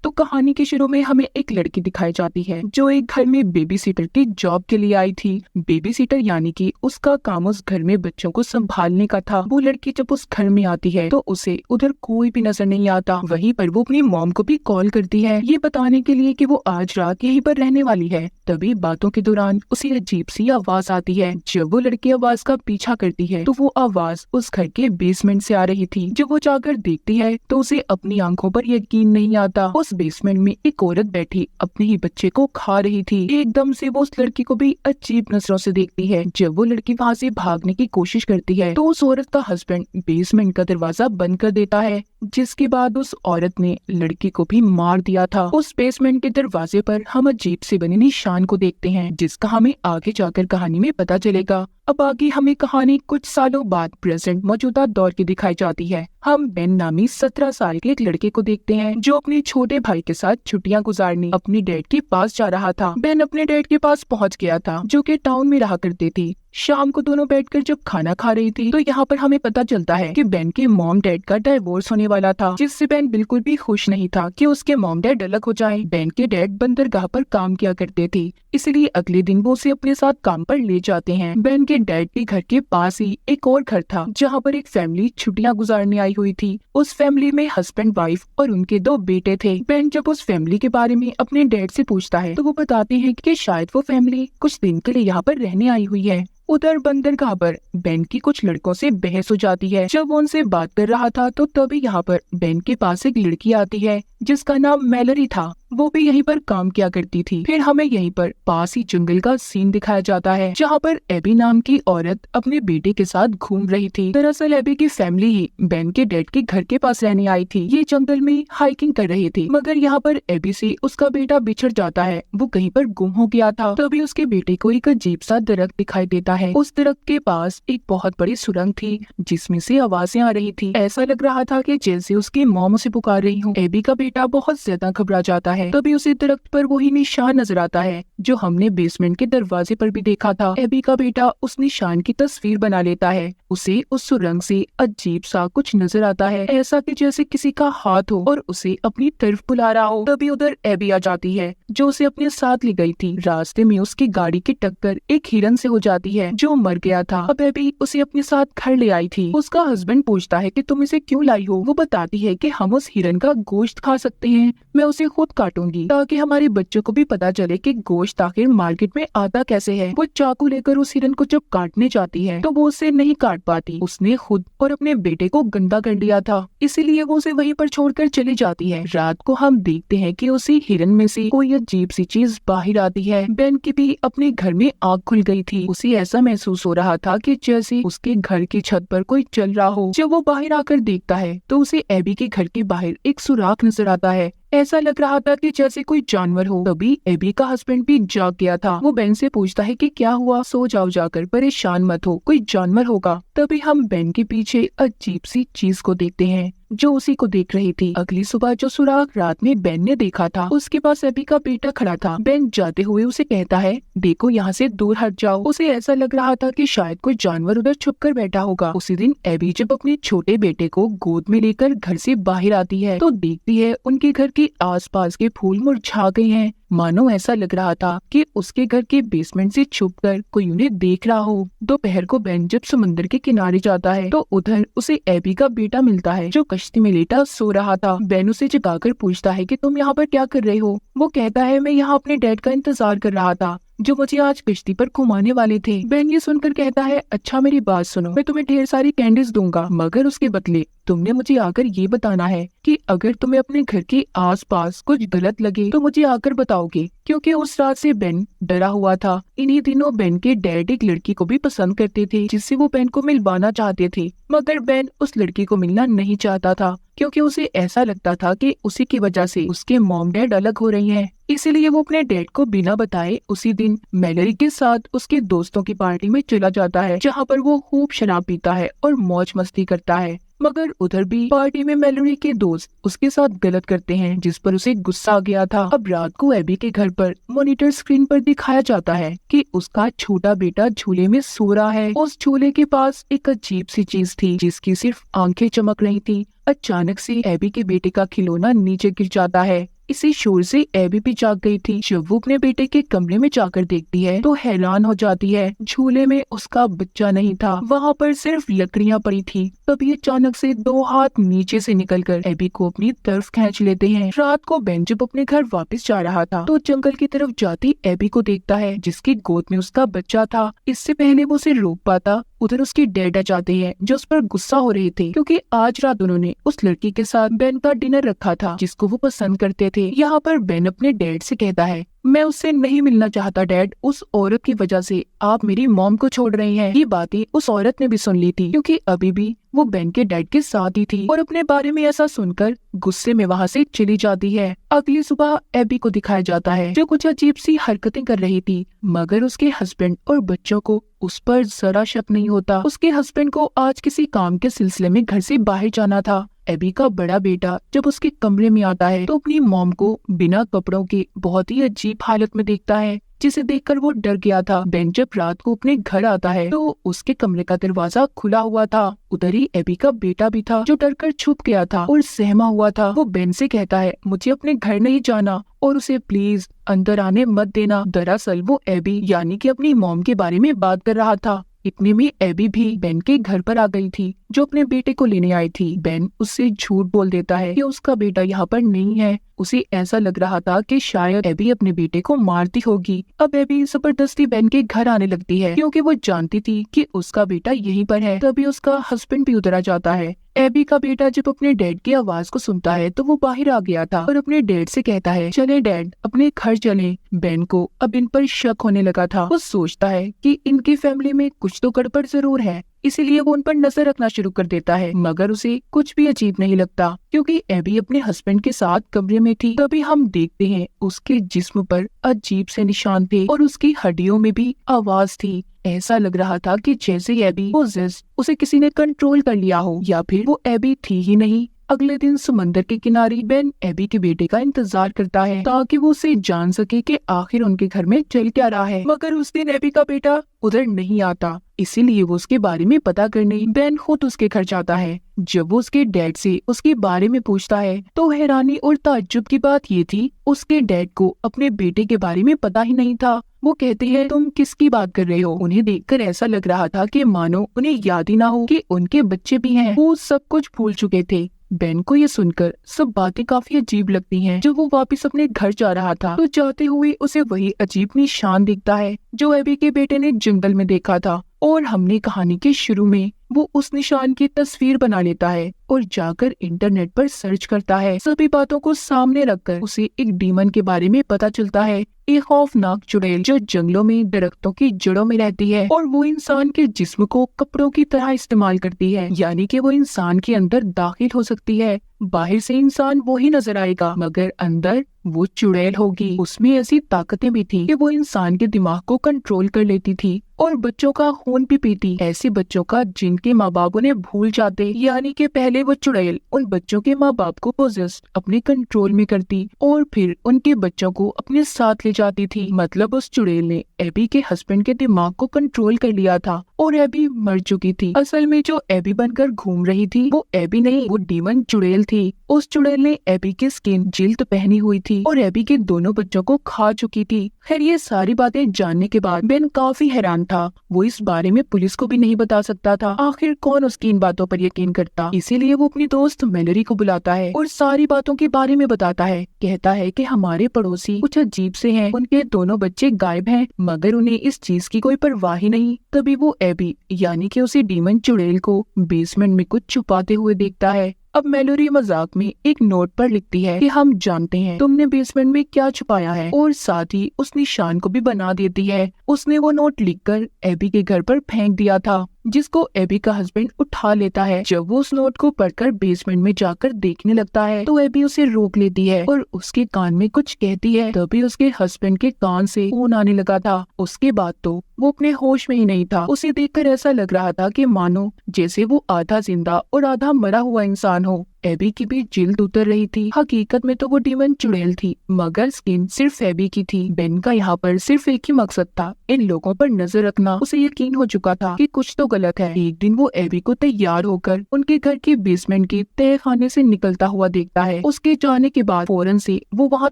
तो कहानी के शुरू में हमें एक लड़की दिखाई जाती है जो एक घर में बेबी सीटर की जॉब के लिए आई थी। बेबी सीटर यानी कि उसका काम उस घर में बच्चों को संभालने का था। वो लड़की जब उस घर में आती है तो उसे उधर कोई भी नजर नहीं आता। वहीं पर वो अपनी मॉम को भी कॉल करती है ये बताने के लिए कि वो आज रात यहीं पर रहने वाली है। तभी बातों के दौरान उसे अजीब सी आवाज आती है। जब वो लड़की आवाज का पीछा करती है तो वो आवाज उस घर के बेसमेंट से आ रही थी। जब वो जाकर देखती है तो उसे अपनी आंखों पर यकीन नहीं आता। उस बेसमेंट में एक औरत बैठी अपने ही बच्चे को खा रही थी। एकदम से वो उस लड़की को भी अजीब नजरों से देखती है। जब वो लड़की वहाँ से भागने की कोशिश करती है तो उस औरत का हस्बैंड बेसमेंट का दरवाजा बंद कर देता है, जिसके बाद उस औरत ने लड़की को भी मार दिया था। उस बेसमेंट के दरवाजे पर हम अजीब से बने निशान को देखते हैं, जिसका हमें आगे जाकर कहानी में पता चलेगा। अब आगे हमें कहानी कुछ सालों बाद प्रेजेंट मौजूदा दौर की दिखाई जाती है। हम बेन नामी 17 साल के एक लड़के को देखते हैं जो अपने छोटे भाई के साथ छुट्टियां गुजारने अपने डैड के पास जा रहा था। बेन अपने डैड के पास पहुंच गया था जो कि टाउन में रहा करते थे। शाम को दोनों बैठकर जब खाना खा रही थी तो यहाँ पर हमें पता चलता है कि बेन के मॉम डैड का डाइवोर्स होने वाला था, जिससे बेन बिल्कुल भी खुश नहीं था कि उसके मॉम डैड अलग हो जाएं। बेन के डैड बंदरगाह पर काम किया करते थे, इसलिए अगले दिन वो उसे अपने साथ काम पर ले जाते हैं। बेन के डैड के घर के पास ही एक और घर था जहाँ पर एक फैमिली छुट्टियां गुजारने आई हुई थी। उस फैमिली में हस्बैंड वाइफ और उनके 2 बेटे थे। बेन जब उस फैमिली के बारे में अपने डैड से पूछता है तो वो बताते हैं कि शायद वो फैमिली कुछ दिन के लिए यहाँ पर रहने आई हुई है। उधर बंदरगाह पर बेन की कुछ लड़कों से बहस हो जाती है। जब वो उनसे बात कर रहा था तो तभी यहाँ पर बेन के पास एक लड़की आती है जिसका नाम मैलरी था। वो भी यहीं पर काम किया करती थी। फिर हमें यहीं पर पास ही जंगल का सीन दिखाया जाता है जहाँ पर एबी नाम की औरत अपने बेटे के साथ घूम रही थी। दरअसल एबी की फैमिली ही बेन के डैड के घर के पास रहने आई थी। ये जंगल में हाइकिंग कर रही थी, मगर यहाँ पर एबी से उसका बेटा बिछड़ जाता है। वो कहीं पर गुम हो गया था। तभी उसके बेटे को एक अजीब सा दरख्त दिखाई देता है। उस दरख्त के पास एक बहुत बड़ी सुरंग थी जिसमें से आवाजें आ रही थी। ऐसा लग रहा था कि जैसे उसकी मॉम उसे पुकार रही हो। एबी का बेटा बहुत ज्यादा घबरा जाता है। तभी उसे दरख्त पर वही निशान नजर आता है जो हमने बेसमेंट के दरवाजे पर भी देखा था। एबी का बेटा उस निशान की तस्वीर बना लेता है। उसे उस सुरंग से अजीब सा कुछ नजर आता है, ऐसा कि जैसे किसी का हाथ हो और उसे अपनी तरफ बुला रहा हो। तभी उधर एबी आ जाती है जो उसे अपने साथ ले गई थी। रास्ते में उसकी गाड़ी की टक्कर एक हिरन से हो जाती है जो मर गया था। अब एबी उसे अपने साथ घर ले आई थी। उसका हस्बैंड पूछता है कि तुम इसे क्यों लाई हो। वो बताती है कि हम उस हिरन का गोश्त खा सकते हैं, मैं उसे खुद काटूंगी ताकि हमारे बच्चों को भी पता चले कि गोश्त आखिर मार्केट में आता कैसे है। वो चाकू लेकर उस हिरन को जब काटने जाती है तो वो उसे नहीं काट पाती। उसने खुद और अपने बेटे को गंदा कर दिया था, इसीलिए वो उसे वहीं पर छोड़कर चली जाती है। रात को हम देखते हैं कि उसी हिरन में से कोई अजीब सी चीज बाहर आती है। बेन की भी अपने घर में आग खुल गई थी। उसे ऐसा महसूस हो रहा था कि जैसे उसके घर की छत पर कोई चल रहा हो। जब वो बाहर आकर देखता है तो उसे एबी के घर के बाहर एक सुराख नजर आता है। ऐसा लग रहा था कि जैसे कोई जानवर हो। तभी एबी का हस्बैंड भी जाग गया था। वो बेन से पूछता है कि क्या हुआ, सो जाओ जाकर, परेशान मत हो, कोई जानवर होगा। तभी हम बेन के पीछे अजीब सी चीज को देखते हैं जो उसी को देख रही थी। अगली सुबह जो सुराग रात में बेन ने देखा था उसके पास एबी का बेटा खड़ा था। बेन जाते हुए उसे कहता है देखो यहाँ से दूर हट जाओ। उसे ऐसा लग रहा था कि शायद कोई जानवर उधर छुप कर बैठा होगा। उसी दिन एबी जब अपने छोटे बेटे को गोद में लेकर घर से बाहर आती है तो देखती है उनके घर के आसपास के फूल मुरझा गए हैं। मानो ऐसा लग रहा था कि उसके घर के बेसमेंट से छुपकर कोई उन्हें देख रहा हो। दोपहर को बेन जब समुद्र के किनारे जाता है तो उधर उसे एबी का बेटा मिलता है जो कश्ती में लेटा सो रहा था। बेन उसे जगाकर पूछता है कि तुम यहाँ पर क्या कर रहे हो। वो कहता है मैं यहाँ अपने डैड का इंतजार कर रहा था जो मुझे आज किश्ती पर घुमाने वाले थे। बेन ये सुनकर कहता है अच्छा मेरी बात सुनो, मैं तुम्हें ढेर सारी कैंडीज दूंगा, मगर उसके बदले तुमने मुझे आकर ये बताना है कि अगर तुम्हें अपने घर के आसपास कुछ गलत लगे तो मुझे आकर बताओगे, क्योंकि उस रात से बेन डरा हुआ था। इन्हीं दिनों बेन के डैड एक लड़की को भी पसंद करते थे जिससे वो बेन को मिलवाना चाहते थे, मगर बेन उस लड़की को मिलना नहीं चाहता था क्योंकि उसे ऐसा लगता था कि उसी की वजह से उसके मॉम डैड अलग हो रही हैं। इसीलिए वो अपने डैड को बिना बताए उसी दिन मैलरी के साथ उसके दोस्तों की पार्टी में चला जाता है जहाँ पर वो खूब शराब पीता है और मौज मस्ती करता है। मगर उधर भी पार्टी में मैलोरी के दोस्त उसके साथ गलत करते हैं जिस पर उसे गुस्सा आ गया था। अब रात को एबी के घर पर मॉनिटर स्क्रीन पर दिखाया जाता है कि उसका छोटा बेटा झूले में सो रहा है। उस झूले के पास एक अजीब सी चीज थी जिसकी सिर्फ आंखें चमक रही थी। अचानक से एबी के बेटे का खिलौना नीचे गिर जाता है। इसी शोर से एबी भी जाग गई थी। जब वो अपने बेटे के कमरे में जाकर देखती है तो हैरान हो जाती है। झूले में उसका बच्चा नहीं था, वहाँ पर सिर्फ लकड़ियाँ पड़ी थी। तभी अचानक से दो हाथ नीचे से निकलकर एबी को अपनी तरफ खींच लेते हैं। रात को बेन जब अपने घर वापस जा रहा था तो जंगल की तरफ जाती एबी को देखता है जिसकी गोद में उसका बच्चा था। इससे पहले वो उसे रोक पाता उधर उसकी डैड आ जाते हैं जो उस पर गुस्सा हो रहे थे क्योंकि आज रात उन्होंने उस लड़की के साथ बेन का डिनर रखा था जिसको वो पसंद करते थे। यहाँ पर बेन अपने डैड से कहता है, मैं उससे नहीं मिलना चाहता डैड, उस औरत की वजह से आप मेरी मॉम को छोड़ रहे हैं। ये बातें उस औरत ने भी सुन ली थी क्योंकि अभी भी वो बेन के डैड के साथ ही थी और अपने बारे में ऐसा सुनकर गुस्से में वहाँ से चली जाती है। अगली सुबह एबी को दिखाया जाता है जो कुछ अजीब सी हरकतें कर रही थी, मगर उसके हस्बैंड और बच्चों को उस पर जरा शक नहीं होता। उसके हस्बैंड को आज किसी काम के सिलसिले में घर से बाहर जाना था। एबी का बड़ा बेटा जब उसके कमरे में आता है तो अपनी मॉम को बिना कपड़ों के बहुत ही अजीब हालत में देखता है, जिसे देखकर वो डर गया था। बेन जब रात को अपने घर आता है तो उसके कमरे का दरवाजा खुला हुआ था। उधर ही एबी का बेटा भी था जो डरकर छुप गया था और सहमा हुआ था। वो बेन से कहता है, मुझे अपने घर नहीं जाना और उसे प्लीज अंदर आने मत देना। दरअसल वो एबी यानी कि अपनी मॉम के बारे में बात कर रहा था। इतने में एबी भी बेन के घर पर आ गई थी जो अपने बेटे को लेने आई थी। बेन उससे झूठ बोल देता है कि उसका बेटा यहाँ पर नहीं है। उसे ऐसा लग रहा था कि शायद एबी अपने बेटे को मारती होगी। अब एबी जबरदस्ती बेन के घर आने लगती है क्योंकि वो जानती थी कि उसका बेटा यहीं पर है। तभी उसका हस्बैंड भी उधर आ जाता है। एबी का बेटा जब अपने डैड की आवाज को सुनता है तो वो बाहर आ गया था और अपने डैड से कहता है, चले डैड अपने घर चले। बेन को अब इन पर शक होने लगा था। वो सोचता है कि इनकी फैमिली में कुछ तो गड़बड़ जरूर है, इसीलिए वो उन पर नजर रखना शुरू कर देता है। मगर उसे कुछ भी अजीब नहीं लगता क्योंकि एबी अपने हस्बैंड के साथ कमरे में थी। तभी हम देखते हैं उसके जिस्म पर अजीब से निशान थे और उसकी हड्डियों में भी आवाज थी। ऐसा लग रहा था कि जैसे एबी पोजेस्ड, उसे किसी ने कंट्रोल कर लिया हो या फिर वो एबी थी ही नहीं। अगले दिन समंदर के किनारे बेन एबी के बेटे का इंतजार करता है ताकि वो उसे जान सके कि आखिर उनके घर में चल क्या रहा है। मगर उस दिन एबी का बेटा उधर नहीं आता, इसीलिए वो उसके बारे में पता करने बेन खुद उसके घर जाता है। जब वो उसके डैड से उसके बारे में पूछता है तो हैरानी और ताज्जुब की बात ये थी, उसके डैड को अपने बेटे के बारे में पता ही नहीं था। वो कहते हैं, तुम किसकी बात कर रहे हो? उन्हें देखकर ऐसा लग रहा था कि मानो उन्हें याद ही ना हो कि उनके बच्चे भी हैं। वो सब कुछ भूल चुके थे। बेन को ये सुनकर सब बातें काफी अजीब लगती हैं। जब वो वापस अपने घर जा रहा था तो जाते हुए उसे वही अजीब निशान दिखता है जो एबी के बेटे ने जंगल में देखा था। और हमने कहानी के शुरू में वो उस निशान की तस्वीर बना लेता है और जाकर इंटरनेट पर सर्च करता है। सभी बातों को सामने रखकर उसे एक डीमन के बारे में पता चलता है, एक खौफनाक चुड़ैल जो जंगलों में दरख्तों की जड़ों में रहती है और वो इंसान के जिस्म को कपड़ों की तरह इस्तेमाल करती है, यानी कि वो इंसान के अंदर दाखिल हो सकती है। बाहर से इंसान वो ही नजर आएगा मगर अंदर वो चुड़ैल होगी। उसमें ऐसी ताकतें भी थी कि वो इंसान के दिमाग को कंट्रोल कर लेती थी और बच्चों का खून भी पीती। ऐसे बच्चों का जिनके माँ बाप उन्हें भूल जाते, यानी कि पहले वो चुड़ैल उन बच्चों के माँ बाप को पोजेस्ड अपने कंट्रोल में करती और फिर उनके बच्चों को अपने साथ ले जाती थी। मतलब उस चुड़ैल ने एबी के हस्बैंड के दिमाग को कंट्रोल कर लिया था और एबी मर चुकी थी। असल में जो एबी बनकर घूम रही थी वो एबी नहीं, वो डीमन चुड़ैल थी। उस चुड़ैल ने एबी की स्किन जिल्द पहनी हुई थी और एबी के दोनों बच्चों को खा चुकी थी। खैर ये सारी बातें जानने के बाद बेन काफी हैरान था। वो इस बारे में पुलिस को भी नहीं बता सकता था। आखिर कौन उसकी इन बातों पर यकीन करता। इसीलिए वो अपनी दोस्त मेलोरी को बुलाता है और सारी बातों के बारे में बताता है। कहता है कि हमारे पड़ोसी कुछ अजीब से हैं, उनके दोनों बच्चे गायब हैं मगर उन्हें इस चीज की कोई परवाह ही नहीं। तभी वो एबी यानी कि उसे डीमन चुड़ैल को बेसमेंट में कुछ छुपाते हुए देखता है। अब मेलोरी मजाक में एक नोट पर लिखती है कि हम जानते हैं तुमने बेसमेंट में क्या छुपाया है और साथ ही उस निशान को भी बना देती है। उसने वो नोट लिखकर एबी के घर पर फेंक दिया था जिसको एबी का हस्बैंड उठा लेता है। जब वो उस नोट को पढ़कर बेसमेंट में जाकर देखने लगता है तो एबी उसे रोक लेती है और उसके कान में कुछ कहती है। तभी उसके हस्बैंड के कान से खून आने लगा था। उसके बाद तो वो अपने होश में ही नहीं था। उसे देखकर ऐसा लग रहा था कि मानो जैसे वो आधा जिंदा और आधा मरा हुआ इंसान हो। एबी की भी जिल्द उतर रही थी। हकीकत में तो वो डीमन चुड़ैल थी, मगर स्किन सिर्फ एबी की थी। बेन का यहाँ पर सिर्फ एक ही मकसद था, इन लोगों पर नजर रखना। उसे यकीन हो चुका था कि कुछ तो गलत है। एक दिन वो एबी को तैयार होकर उनके घर के बेसमेंट के तहखाने से निकलता हुआ देखता है। उसके जाने के बाद फौरन से वो वहाँ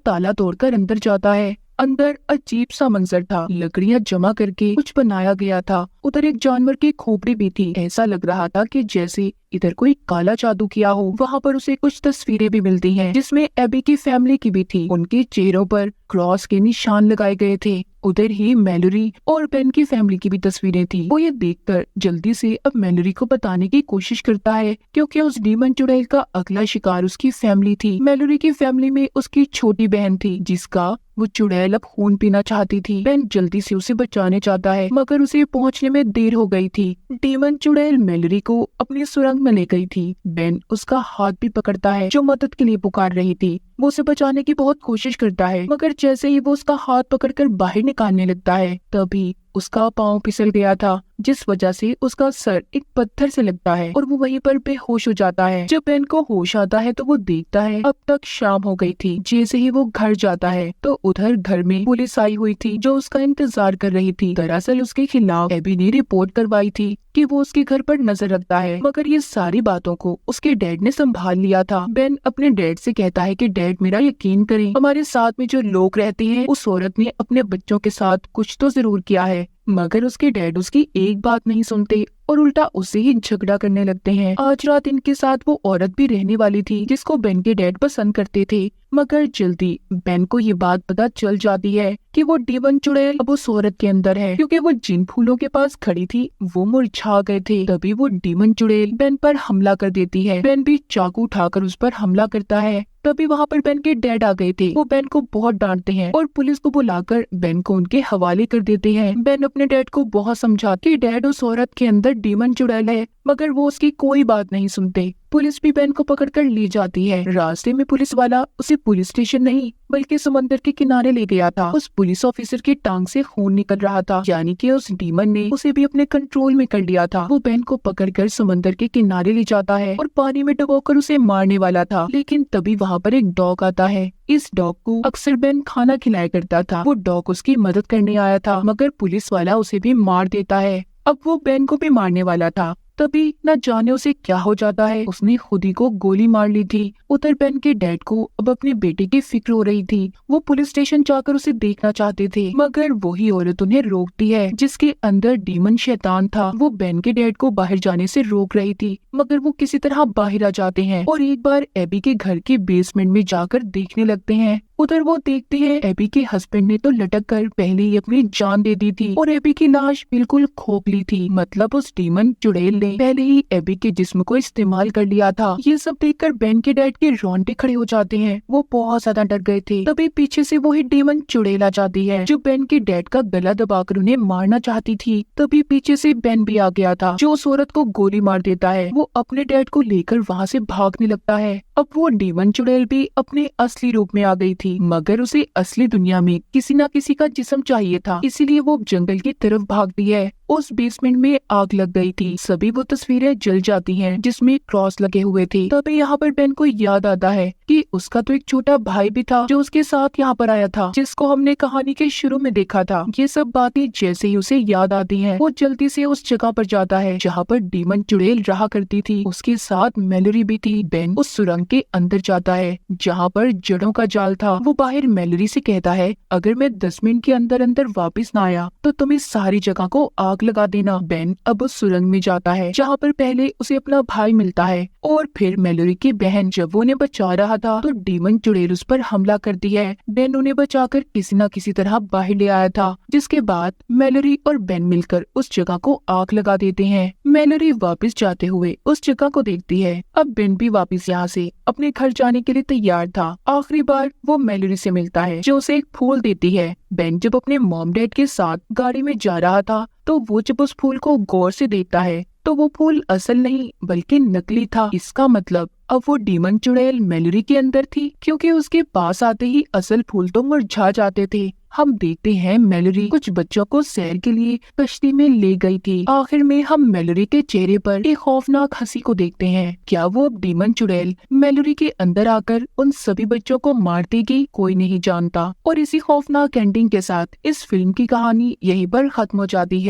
ताला तोड़कर अंदर जाता है। अंदर अजीब सा मंजर था, लकड़ियां जमा करके कुछ बनाया गया था। उधर एक जानवर की खोपड़ी भी थी। ऐसा लग रहा था कि जैसे इधर कोई काला जादू किया हो। वहाँ पर उसे कुछ तस्वीरें भी मिलती हैं, जिसमें एबी की फैमिली की भी थी। उनके चेहरों पर क्रॉस के निशान लगाए गए थे। उधर ही मैलोरी और बेन की फैमिली की भी तस्वीरें थी। वो ये देखकर जल्दी से अब मैलोरी को बताने की कोशिश करता है, क्योंकि उस डीमन चुड़ैल का अगला शिकार उसकी फैमिली थी। मैलोरी की फैमिली में उसकी छोटी बहन थी, जिसका वो चुड़ैल अब खून पीना चाहती थी। बेन जल्दी से उसे बचाने चाहता है, मगर उसे पहुंचने में देर हो गई थी। डीमन चुड़ैल मैलोरी को अपनी सुरंग में ले गई थी। बेन उसका हाथ भी पकड़ता है, जो मदद के लिए पुकार रही थी। वो उसे बचाने की बहुत कोशिश करता है, मगर जैसे ही वो उसका हाथ पकड़कर बाहर निकालने लगता है, तभी उसका पाँव फिसल गया था, जिस वजह से उसका सर एक पत्थर से लगता है और वो वहीं पर बेहोश हो जाता है। जब बेन को होश आता है तो वो देखता है अब तक शाम हो गई थी। जैसे ही वो घर जाता है तो उधर घर में पुलिस आई हुई थी, जो उसका इंतजार कर रही थी। दरअसल उसके खिलाफ एबी ने रिपोर्ट करवाई थी कि वो उसके घर पर नजर रखता है, मगर ये सारी बातों को उसके डैड ने संभाल लिया था। बेन अपने डैड से कहता है कि डैड, मेरा यकीन करें, हमारे साथ में जो लोग रहते हैं, उस औरत ने अपने बच्चों के साथ कुछ तो जरूर किया है। मगर उसके डैड उसकी एक बात नहीं सुनते और उल्टा उससे ही झगड़ा करने लगते हैं। आज रात इनके साथ वो औरत भी रहने वाली थी, जिसको बेन के डैड पसंद करते थे, मगर जल्दी बेन को ये बात पता चल जाती है कि वो डीमन चुड़ैल अब उस औरत के अंदर है, क्योंकि वो जिन फूलों के पास खड़ी थी वो मुरझा गए थे। तभी वो डीमन चुड़ैल बेन पर हमला कर देती है। बेन भी चाकू उठाकर उस पर हमला करता है। तभी वहाँ पर बेन के डैड आ गए थे। वो बेन को बहुत डांटते हैं और पुलिस को बुलाकर बेन को उनके हवाले कर देते हैं। बेन अपने डैड को बहुत समझाते कि डैड, उस औरत के अंदर डीमन चुड़ैल है, मगर वो उसकी कोई बात नहीं सुनते। पुलिस भी बेन को पकड़कर ले जाती है। रास्ते में पुलिस वाला उसे पुलिस स्टेशन नहीं बल्कि समंदर के किनारे ले गया था। उस पुलिस ऑफिसर की टांग से खून निकल रहा था, यानी कि उस डीमन ने उसे भी अपने कंट्रोल में कर लिया था। वो बेन को पकड़कर समंदर के किनारे ले जाता है और पानी में डुबोकर उसे मारने वाला था, लेकिन तभी वहाँ पर एक डॉग आता है। इस डॉग को अक्सर बेन खाना खिलाया करता था। वो डॉग उसकी मदद करने आया था, मगर पुलिस वाला उसे भी मार देता है। अब वो बेन को भी मारने वाला था, तभी न जाने उसे क्या हो जाता है, उसने खुद ही को गोली मार ली थी। उधर बेन के डैड को अब अपने बेटे की फिक्र हो रही थी। वो पुलिस स्टेशन जाकर उसे देखना चाहते थे, मगर वही औरत उन्हें रोकती है, जिसके अंदर डीमन शैतान था। वो बेन के डैड को बाहर जाने से रोक रही थी, मगर वो किसी तरह बाहर आ जाते हैं और एक बार एबी के घर के बेसमेंट में जाकर देखने लगते हैं। उधर वो देखते हैं एबी के हस्बैंड ने तो लटक कर पहले ही अपनी जान दे दी थी और एबी की लाश बिल्कुल खोखली थी। मतलब उस डीमन चुड़ैल ने पहले ही एबी के जिस्म को इस्तेमाल कर लिया था। ये सब देखकर बेन के डैड के रोंगटे खड़े हो जाते हैं। वो बहुत ज्यादा डर गए थे। तभी पीछे से वही डीमन चुड़ैल आ जाती है, जो बेन के डैड का गला दबाकर उन्हें मारना चाहती थी। तभी पीछे से बेन भी आ गया था, जो उस औरत को गोली मार देता है। वो अपने डैड को लेकर वहाँ से भागने लगता है। अब वो डीमन चुड़ैल भी अपने असली रूप में आ गई थी, मगर उसे असली दुनिया में किसी न किसी का जिस्म चाहिए था, इसीलिए वो जंगल की तरफ भागती है। उस बेसमेंट में आग लग गई थी। सभी वो तस्वीरें जल जाती हैं, जिसमें क्रॉस लगे हुए थे। तभी यहाँ पर बेन को याद आता है कि उसका तो एक छोटा भाई भी था, जो उसके साथ यहाँ पर आया था, जिसको हमने कहानी के शुरू में देखा था। ये सब बातें जैसे ही उसे याद आती हैं, वो जल्दी से उस जगह पर जाता है जहाँ पर डीमन चुड़ैल रहा करती थी। उसके साथ मैलोरी भी थी। बेन उस सुरंग के अंदर जाता है जहाँ पर जड़ों का जाल था। वो बाहर मैलोरी से कहता है, अगर मैं 10 मिनट के अंदर अंदर वापस ना आया तो तुम इस सारी जगह को आग लगा देना। बेन अब उस सुरंग में जाता है जहाँ पर पहले उसे अपना भाई मिलता है और फिर मैलोरी की बहन। जब वो उन्हें बचा रहा था तो डीमन चुड़ैल उस पर हमला करती है। बेन उन्हें बचाकर किसी न किसी तरह बाहर ले आया था, जिसके बाद मैलोरी और बेन मिलकर उस जगह को आग लगा देते हैं। मैलोरी वापस जाते हुए उस जगह को देखती है। अब बेन भी वापस यहाँ से अपने घर जाने के लिए तैयार था। आखिरी बार वो मैलोरी से मिलता है, जो उसे एक फूल देती है। बेन जब अपने मॉम डैड के साथ गाड़ी में जा रहा था तो वो जब उस फूल को गौर से देखता है तो वो फूल असल नहीं बल्कि नकली था। इसका मतलब अब वो डीमन चुड़ैल मैलोरी के अंदर थी, क्योंकि उसके पास आते ही असल फूल तो मुरझा जाते थे। हम देखते हैं मैलोरी कुछ बच्चों को सैर के लिए कश्ती में ले गई थी। आखिर में हम मैलोरी के चेहरे पर एक खौफनाक हंसी को देखते हैं। क्या वो अब डीमन चुड़ैल मैलोरी के अंदर आकर उन सभी बच्चों को मार देगी? कोई नहीं जानता। और इसी खौफनाक एंडिंग के साथ इस फिल्म की कहानी यहीं पर खत्म हो जाती है।